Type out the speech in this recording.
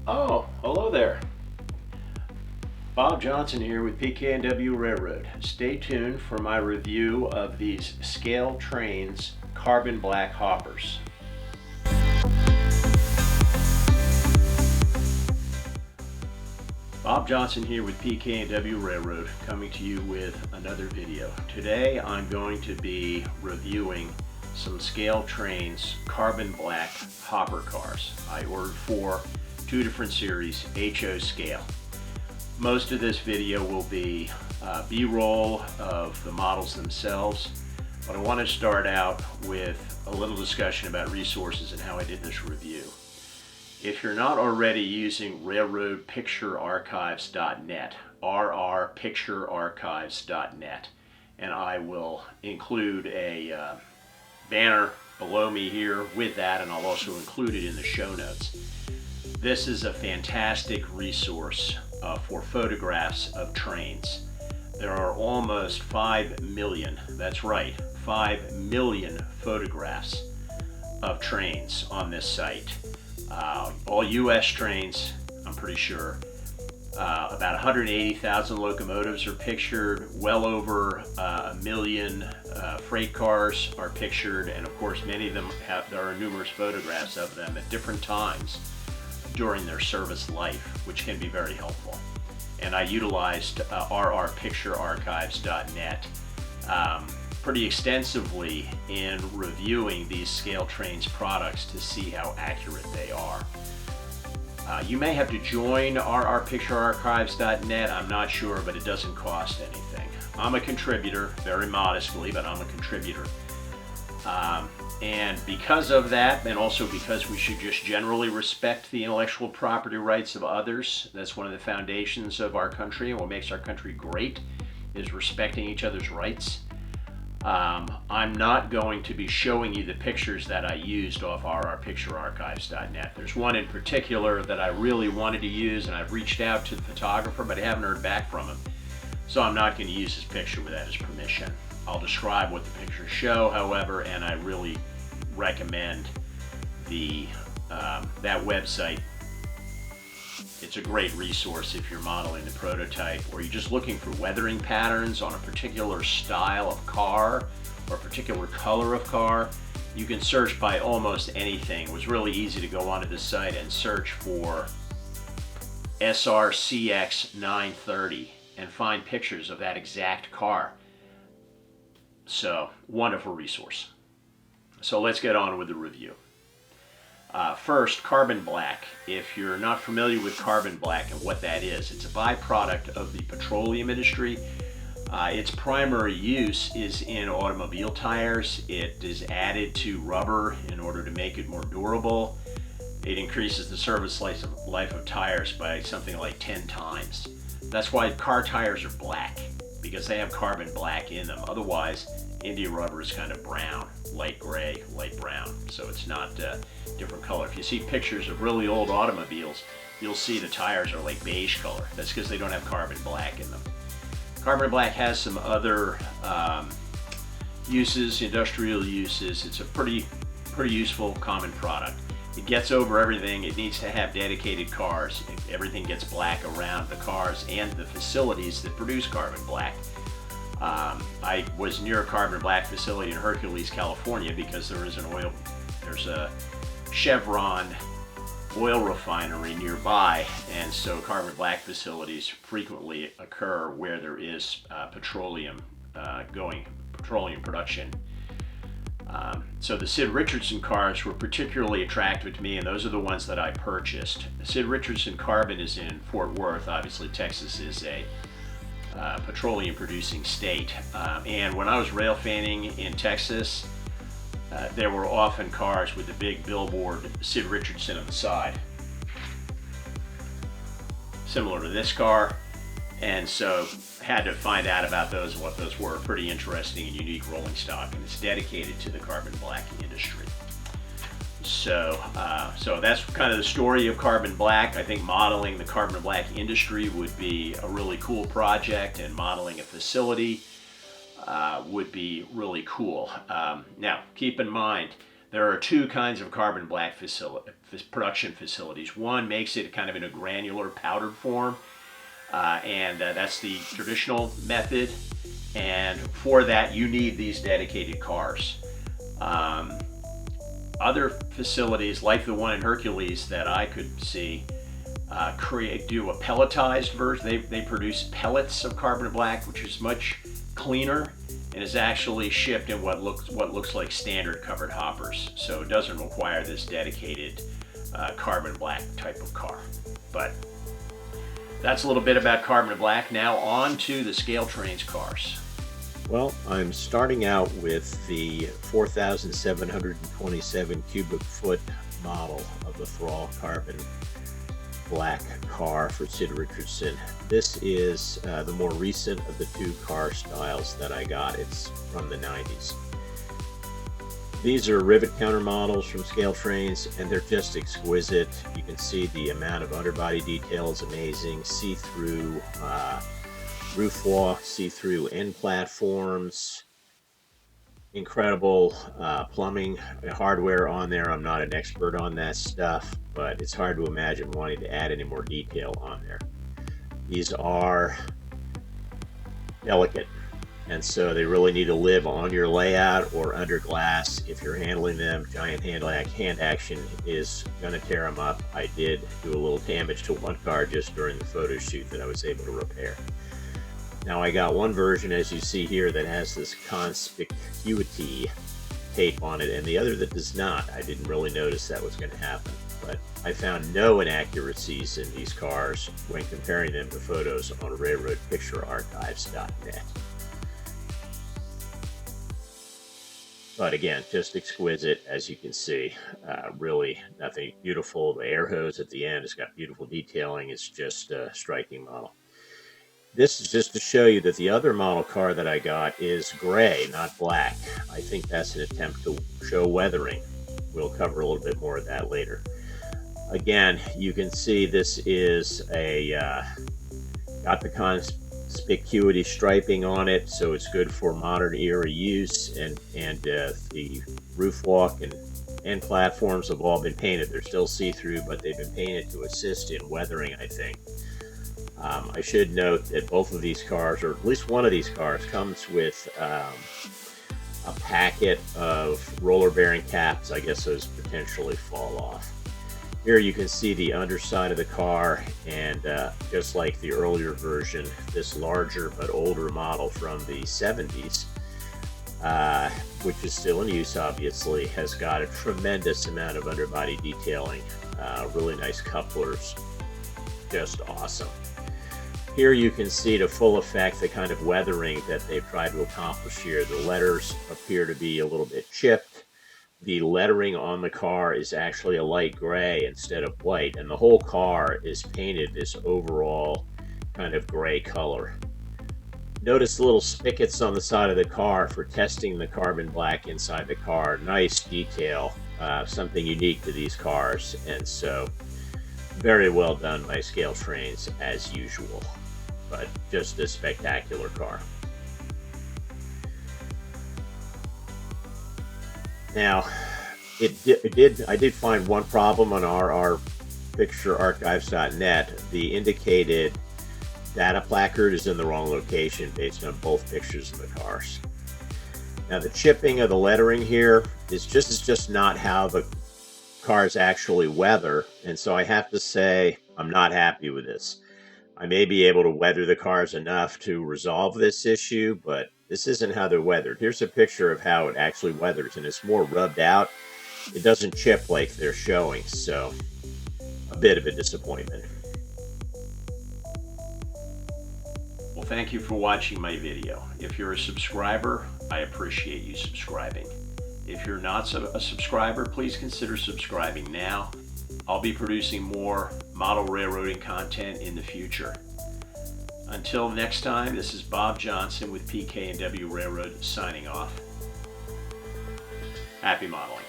Oh, hello there. Bob Johnson here with PKNW Railroad. Stay tuned for my review of these ScaleTrains carbon black hoppers. Bob Johnson here with PKNW Railroad, coming to you with another video. Today I'm going to be reviewing some ScaleTrains carbon black hopper cars. I ordered two different series, HO scale. Most of this video will be B-roll of the models themselves, but I want to start out with a little discussion about resources and how I did this review. If you're not already using railroadpicturearchives.net, rrpicturearchives.net, and I will include a banner below me here with that, and I'll also include it in the show notes. This is a fantastic resource for photographs of trains. There are almost 5 million, that's right, 5 million photographs of trains on this site. All U.S. trains, I'm pretty sure. About 180,000 locomotives are pictured, well over a million freight cars are pictured, and of course many of them there are numerous photographs of them at different times during their service life, which can be very helpful. And I utilized rrpicturearchives.net pretty extensively in reviewing these ScaleTrains products to see how accurate they are. You may have to join rrpicturearchives.net, I'm not sure, but it doesn't cost anything. I'm a contributor, very modestly, but I'm a contributor. And because of that, and also because we should just generally respect the intellectual property rights of others, that's one of the foundations of our country, and what makes our country great is respecting each other's rights. I'm not going to be showing you the pictures that I used off rrpicturearchives.net. There's one in particular that I really wanted to use, and I've reached out to the photographer, but I haven't heard back from him. So I'm not going to use his picture without his permission. I'll describe what the pictures show, however, and I really recommend that website. It's a great resource if you're modeling the prototype, or you're just looking for weathering patterns on a particular style of car or a particular color of car. You can search by almost anything. It was really easy to go onto the site and search for SRCX 930 and find pictures of that exact car. So, wonderful resource. So let's get on with the review. First, carbon black. If you're not familiar with carbon black and what that is, it's a byproduct of the petroleum industry. Its primary use is in automobile tires. It is added to rubber in order to make it more durable. It increases the service life of tires by something like 10 times. That's why car tires are black, because they have carbon black in them. Otherwise, India rubber is kind of brown, light gray, light brown, so it's not a different color. If you see pictures of really old automobiles, you'll see the tires are like beige color. That's because they don't have carbon black in them. Carbon black has some other uses, industrial uses. It's a pretty useful common product. It gets over everything. It needs to have dedicated cars. Everything gets black around the cars and the facilities that produce carbon black. I was near a carbon black facility in Hercules, California, because there's a Chevron oil refinery nearby, and so carbon black facilities frequently occur where there is petroleum production. So the Sid Richardson cars were particularly attractive to me, and those are the ones that I purchased. Sid Richardson Carbon is in Fort Worth. Obviously, Texas is a petroleum producing state. And when I was rail fanning in Texas, there were often cars with the big billboard Sid Richardson on the side, similar to this car, and so had to find out about those and what those were. Pretty interesting and unique rolling stock, and it's dedicated to the carbon black industry. So that's kind of the story of carbon black. I think modeling the carbon black industry would be a really cool project, and modeling a facility would be really cool. Now, keep in mind, There are two kinds of carbon black production facilities. One makes it kind of in a granular powdered form, and that's the traditional method. And for that, you need these dedicated cars. Other facilities, like the one in Hercules that I could see, do a pelletized version. They produce pellets of carbon black, which is much cleaner and is actually shipped in what looks like standard covered hoppers. So it doesn't require this dedicated carbon black type of car. But that's a little bit about carbon black. Now on to the ScaleTrains cars. Well, I'm starting out with the 4,727 cubic foot model of the Thrall carbon black car for Sid Richardson. This is the more recent of the two car styles that I got. It's from the 90s. These are Rivet counter models from ScaleTrains, and they're just exquisite. You can see the amount of underbody detail is amazing. See-through roof walk, see-through end platforms, incredible plumbing hardware on there. I'm not an expert on that stuff, but it's hard to imagine wanting to add any more detail on there. These are delicate, and so they really need to live on your layout or under glass. If you're handling them, giant hand action is going to tear them up. I did do a little damage to one car just during the photo shoot that I was able to repair. Now I got one version, as you see here, that has this conspicuity tape on it, and the other that does not. I didn't really notice that was going to happen, but I found no inaccuracies in these cars when comparing them to photos on railroadpicturearchives.net. But again, just exquisite, as you can see. Really nothing beautiful. The air hose at the end has got beautiful detailing. It's just a striking model. This is just to show you that the other model car that I got is gray, not black. I think that's an attempt to show weathering. We'll cover a little bit more of that later. Again, you can see this is got the conspicuity striping on it, so it's good for modern era use, and the roof walk and end platforms have all been painted. They're still see-through, but they've been painted to assist in weathering, I think. I should note that both of these cars, or at least one of these cars, comes with a packet of roller bearing caps. I guess those potentially fall off. Here you can see the underside of the car, and just like the earlier version, this larger but older model from the 70s, which is still in use obviously, has got a tremendous amount of underbody detailing, really nice couplers, just awesome. Here you can see to full effect the kind of weathering that they've tried to accomplish here. The letters appear to be a little bit chipped. The lettering on the car is actually a light gray instead of white, and the whole car is painted this overall kind of gray color. Notice the little spigots on the side of the car for testing the carbon black inside the car. Nice detail, something unique to these cars, and so very well done by ScaleTrains as usual. But just a spectacular car. Now, I did find one problem on rrpicturearchives.net. The indicated data placard is in the wrong location based on both pictures of the cars. Now, the chipping of the lettering here is just not how the cars actually weather, and so I have to say I'm not happy with this. I may be able to weather the cars enough to resolve this issue, but this isn't how they're weathered. Here's a picture of how it actually weathers, and it's more rubbed out. It doesn't chip like they're showing, so a bit of a disappointment. Well, thank you for watching my video. If you're a subscriber, I appreciate you subscribing. If you're not a subscriber, please consider subscribing now. I'll be producing more model railroading content in the future. Until next time, this is Bob Johnson with PK&W Railroad signing off. Happy modeling.